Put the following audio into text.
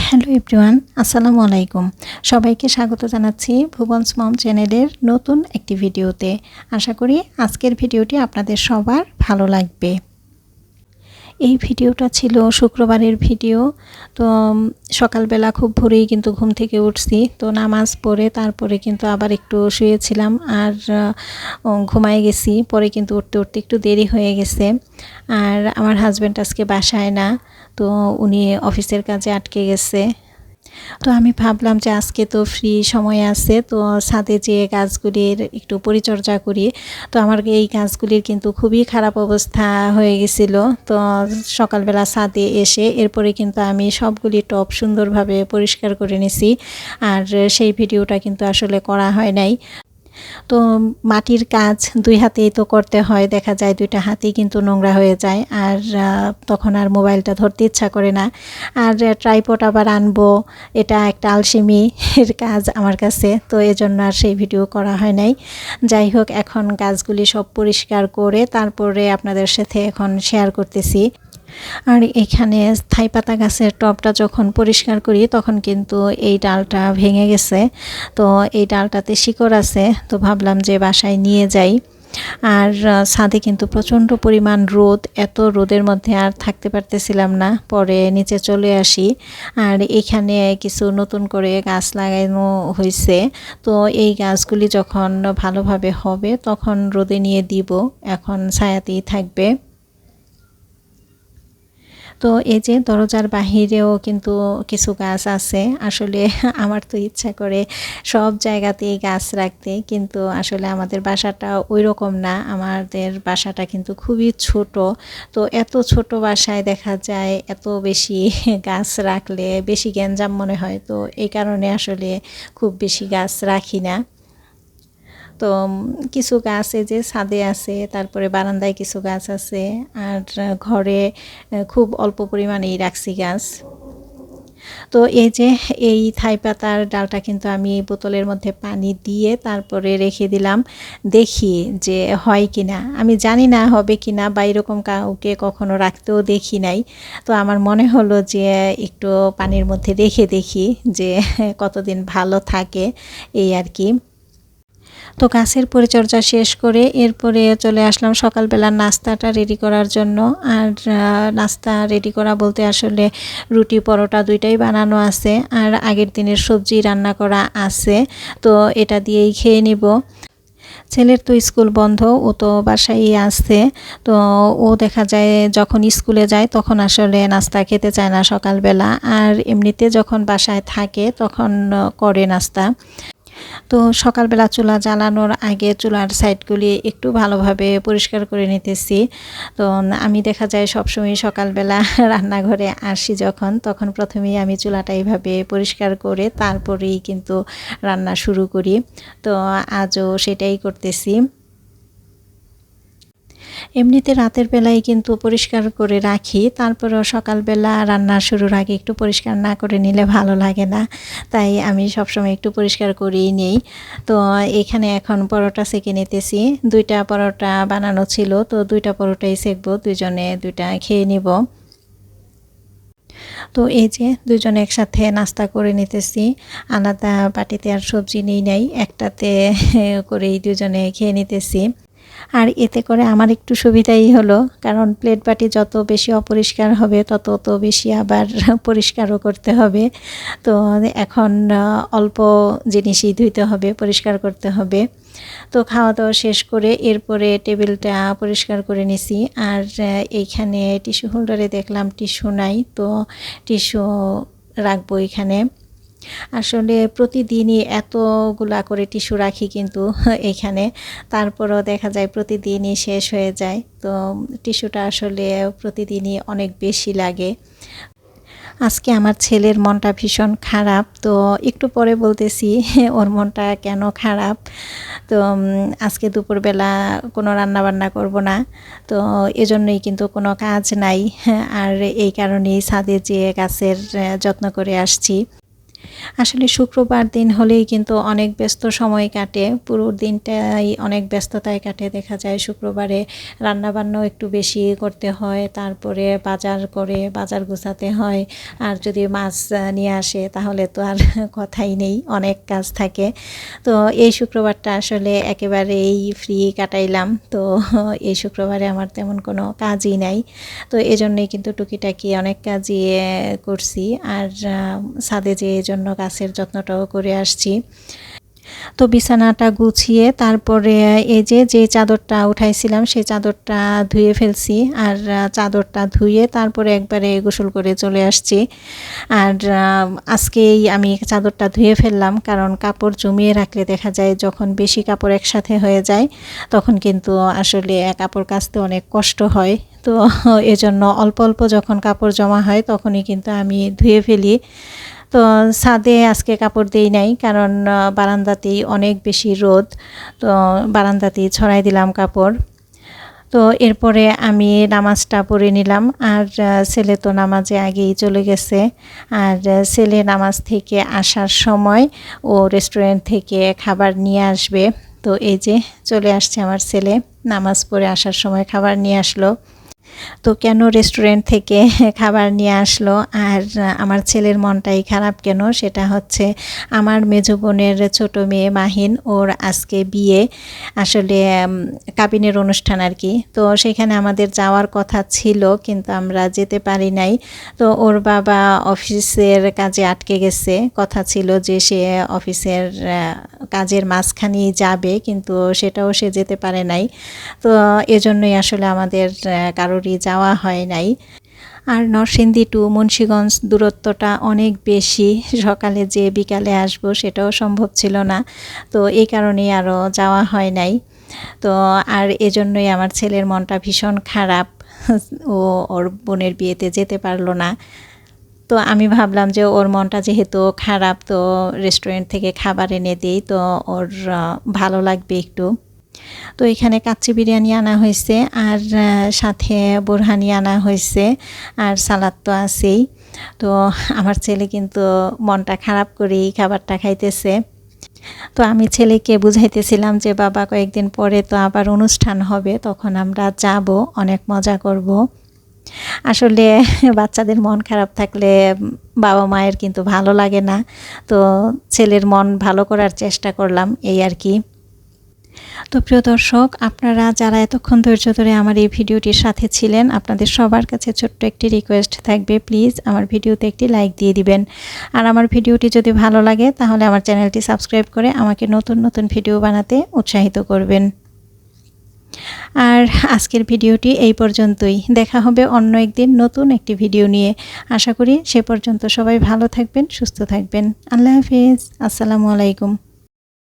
Hello everyone, আসসালামু আলাইকুম। সবাইকে স্বাগত জানাচ্ছি ভুবনস মম চ্যানেলের নতুন একটি ভিডিওতে। আশা করি আজকের ভিডিওটি আপনাদের সবার ভালো লাগবে। এই ভিডিওটা ছিল শুক্রবারের ভিডিও। তো সকালবেলা খুব ভোরেই কিন্তু ঘুম থেকে উঠছি, তো নামাজ পড়ে তারপরে কিন্তু আবার একটু শুয়েছিলাম আর ঘুমায় গেছি। পরে কিন্তু উঠতে উঠতে একটু দেরি হয়ে গেছে। আর আমার হাজব্যান্ড আজকে বাসায় না, তো উনি অফিসের কাজে আটকে গেছে। তো আমি ভাবলাম যে আজকে তো ফ্রি সময় আছে, তো ছাদে যেয়ে গাছগুলির একটু পরিচর্যা করি। তো আমার এই গাছগুলির কিন্তু খুবই খারাপ অবস্থা হয়ে গেছিলো। তো সকালবেলা ছাদে এসে এরপরে কিন্তু আমি সবগুলি টব সুন্দরভাবে পরিষ্কার করে নিছি। আর সেই ভিডিওটা কিন্তু আসলে করা হয় নাই। তো মাটির কাজ দুই হাতেই তো করতে হয়, দেখা যায় দুইটা হাতেই কিন্তু নোংরা হয়ে যায়। আর তখন আর মোবাইলটা ধরতে ইচ্ছা করে না। আর ট্রাইপড আবার আনবো, এটা একটা আলসেমির কাজ আমার কাছে, তো এজন্য আর সেই ভিডিও করা হয় নাই। যাই হোক, এখন গাছগুলি সব পরিষ্কার করে তারপরে আপনাদের সাথে এখন শেয়ার করতেছি। আর এখানে থাই পাতা গাছের টবটা যখন পরিষ্কার করি তখন কিন্তু এই ডালটা ভেঙে গেছে। তো এই ডালটাতে শিকড় আছে, তো ভাবলাম যে বাসায় নিয়ে যাই। আর ছাদে কিন্তু প্রচণ্ড পরিমাণ রোদ, এত রোদের মধ্যে আর থাকতে পারতেছিলাম না, পরে নিচে চলে আসি। আর এখানে কিছু নতুন করে গাছ লাগানো হয়েছে, তো এই গাছগুলি যখন ভালোভাবে হবে তখন রোদে নিয়ে দিব, এখন ছায়াতেই থাকবে। তো এই যে দরজার বাহিরেও কিন্তু কিছু গাছ আছে। আসলে আমার তো ইচ্ছা করে সব জায়গাতেই গাছ রাখতে, কিন্তু আসলে আমাদের বাসাটা ওই রকম না, আমাদের বাসাটা কিন্তু খুবই ছোট। তো এত ছোট বাসায় দেখা যায় এত বেশি গাছ রাখলে বেশি গ্যাঞ্জাম মনে হয়, তো এই কারণে আসলে খুব বেশি গাছ রাখি না। তো কিছু গাছ এই যে ছাদে আছে, তারপরে বারান্দায় কিছু গাছ আছে, আর ঘরে খুব অল্প পরিমাণেই রাখছি গাছ। তো এই যে এই থাই পাতার ডালটা কিন্তু আমি বোতলের মধ্যে পানি দিয়ে তারপরে রেখে দিলাম, দেখি যে হয় কিনা। আমি জানি না হবে কিনা, বা এরকম কাউকে কখনো রাখতেও দেখি নাই। তো আমার মনে হলো যে একটু পানির মধ্যে রেখে দেখি যে কতদিন ভালো থাকে, এই আর কি। তো গাছের পরিচর্যা শেষ করে এরপরে চলে আসলাম সকালবেলার নাস্তাটা রেডি করার জন্য। আর নাস্তা রেডি করা বলতে আসলে রুটি পরোটা দুইটাই বানানো আছে, আর আগের দিনের সবজি রান্না করা আছে, তো এটা দিয়েই খেয়ে নিব। ছেলের তো স্কুল বন্ধ, ও তো বাসায় আসছে। তো ও দেখা যায় যখন স্কুলে যায় তখন আসলে নাস্তা খেতে চায় না সকালবেলা, আর এমনিতে যখন বাসায় থাকে তখন করে নাস্তা। তো সকালবেলা চুলা জ্বালানোর আগে চুলার সাইডগুলি একটু ভালোভাবে পরিষ্কার করে নিতেছি। তো আমি দেখা যায় সবসময় সকালবেলা রান্নাঘরে আসি যখন, তখন প্রথমেই আমি চুলাটা এইভাবে পরিষ্কার করে তারপরেই কিন্তু রান্না শুরু করি। তো আজও সেটাই করতেছি। এমনিতে রাতের বেলায় কিন্তু পরিষ্কার করে রাখি, তারপরেও সকালবেলা রান্না শুরুর আগে একটু পরিষ্কার না করে নিলে ভালো লাগে না, তাই আমি সবসময় একটু পরিষ্কার করেই নেই। তো এখানে এখন পরোটা সেঁকে নিতেছি। দুইটা পরোটা বানানো ছিল, তো দুইটা পরোটাই সেঁকবো, দুইজনে দুইটা খেয়ে নিব। তো এই যে দুজনে একসাথে নাস্তা করে নিতেছি, আলাদা বাটিতে আর সবজি নেই নাই, একটাতে করেই দুজনে খেয়ে নিতেছি। আর এতে করে আমার একটু সুবিধাই হলো, কারণ প্লেট বাটি যত বেশি অপরিষ্কার হবে তত তো বেশি আবার পরিষ্কারও করতে হবে। তো এখন অল্প জিনিসই ধুইতে হবে, পরিষ্কার করতে হবে। তো খাওয়া দাওয়া শেষ করে এরপরে টেবিলটা পরিষ্কার করে নিছি। আর এইখানে টিস্যু হোল্ডারে দেখলাম টিস্যু নাই, তো টিস্যু রাখবো এখানে। আসলে প্রতিদিনই এতগুলা করে টিস্যু রাখি কিন্তু এখানে, তারপরও দেখা যায় প্রতিদিনই শেষ হয়ে যায়। তো টিস্যুটা আসলে প্রতিদিনই অনেক বেশি লাগে। আজকে আমার ছেলের মনটা ভীষণ খারাপ, তো একটু পরে বলতেছি ওর মনটা কেন খারাপ। তো আজকে দুপুরবেলা কোনো রান্নাবান্না করব না, তো এজন্যই কিন্তু কোনো কাজ নাই। আর এই কারণেই ছাদে যেয়ে গাছের যত্ন করে আসছি। আসলে শুক্রবার দিন হলেই কিন্তু অনেক ব্যস্ত সময় কাটে, পুরো দিনটাই অনেক ব্যস্ততায় কাটে। দেখা যায় শুক্রবারে রান্নাবান্নাও একটু বেশি করতে হয়, তারপরে বাজার গোছাতে হয়। আর যদি মাছ নিয়ে আসে তাহলে তো আর কথাই নেই, অনেক কাজ থাকে। তো এই শুক্রবারটা আসলে একেবারেই ফ্রি কাটাইলাম। তো এই শুক্রবারে আমার তেমন কোনো কাজই নাই, তো এজন্যই কিন্তু টুকিটাকি অনেক কাজই করছি। আর ছাদে যে এজন্য গাছের যত্নটাও করে আসছি। তো বিছানাটা গুছিয়ে তারপরে এই যে চাদরটা উঠাইছিলাম সেই চাদরটা ধুয়ে ফেলছি। আর চাদরটা ধুয়ে তারপরে একবারে গোসল করে চলে আসছি। আর আজকেই আমি চাদরটা ধুয়ে ফেললাম, কারণ কাপড় জমিয়ে রাখলে দেখা যায় যখন বেশি কাপড় একসাথে হয়ে যায় তখন কিন্তু আসলে কাপড় কাচতে অনেক কষ্ট হয়। তো এজন্য অল্প অল্প যখন কাপড় জমা হয় তখনই কিন্তু আমি ধুয়ে ফেলি। তো ছাদে আজকে কাপড় দেই নাই, কারণ বারান্দাতেই অনেক বেশি রোদ, তো বারান্দাতেই ছড়াই দিলাম কাপড়। তো এরপরে আমি নামাজটা পড়ে নিলাম। আর ছেলে তো নামাজে আগেই চলে গেছে। আর ছেলে নামাজ থেকে আসার সময় ও রেস্টুরেন্ট থেকে খাবার নিয়ে আসবে। তো এই যে চলে আসছে আমার ছেলে, নামাজ পড়ে আসার সময় খাবার নিয়ে আসলো। তো কেন রেস্টুরেন্ট থেকে খাবার নিয়ে আসলো আর আমার ছেলের মনটাই খারাপ কেন, সেটা হচ্ছে আমার মেজো বোনের ছোটো মেয়ে মাহিন, ওর আজকে বিয়ে, আসলে কাবিনের অনুষ্ঠান আর কি। তো সেখানে আমাদের যাওয়ার কথা ছিল কিন্তু আমরা যেতে পারি নাই। তো ওর বাবা অফিসের কাজে আটকে গেছে, কথা ছিল যে সে অফিসের কাজের মাঝখানেই যাবে, কিন্তু সেটাও সে যেতে পারে নাই। তো এজন্যই আসলে আমাদের কারোরই যাওয়া হয় নাই। আর নরসিংদী টু মুন্সিগঞ্জ দূরত্বটা অনেক বেশি, সকালে যে বিকালে আসবো সেটাও সম্ভব ছিল না। তো এই কারণেই আরও যাওয়া হয় নাই। তো আর এজন্যই আমার ছেলের মনটা ভীষণ খারাপ, ও ওর বোনের বিয়েতে যেতে পারলো না। তো আমি ভাবলাম যে ওর মনটা যেহেতু খারাপ, তো রেস্টুরেন্ট থেকে খাবার এনে দিই, তো ওর ভালো লাগবে একটু। তো এখানে কাচ্চি বিরিয়ানি আনা হয়েছে, আর সাথে বোরহানি আনা হয়েছে, আর সালাদ তো আছেই। তো আমার ছেলে কিন্তু মনটা খারাপ করেই খাবারটা খাইতেছে। তো আমি ছেলেকে বুঝাইতেছিলাম যে বাবা কয়েকদিন পরে তো আবার অনুষ্ঠান হবে, তখন আমরা যাব, অনেক মজা করব। আসলে বাচ্চাদের মন খারাপ থাকলে বাবা মায়ের কিন্তু ভালো লাগে না। তো ছেলের মন ভালো করার চেষ্টা করলাম, এই আর কি। তো প্রিয় দর্শক, আপনারা যারা এতক্ষণ ধৈর্য ধরে আমার এই ভিডিওটির সাথে ছিলেন, আপনাদের সবার কাছে ছোট্ট একটি রিকোয়েস্ট থাকবে, প্লিজ আমার ভিডিওতে একটি লাইক দিয়ে দিবেন। আর আমার ভিডিওটি যদি ভালো লাগে তাহলে আমার চ্যানেলটি সাবস্ক্রাইব করে আমাকে নতুন নতুন ভিডিও বানাতে উৎসাহিত করবেন। আর আজকের ভিডিওটি এই পর্যন্তই, দেখা হবে অন্য একদিন নতুন একটি ভিডিও নিয়ে। আশা করি সে পর্যন্ত সবাই ভালো থাকবেন, সুস্থ থাকবেন। আল্লাহ হাফিজ, আসসালামু আলাইকুম।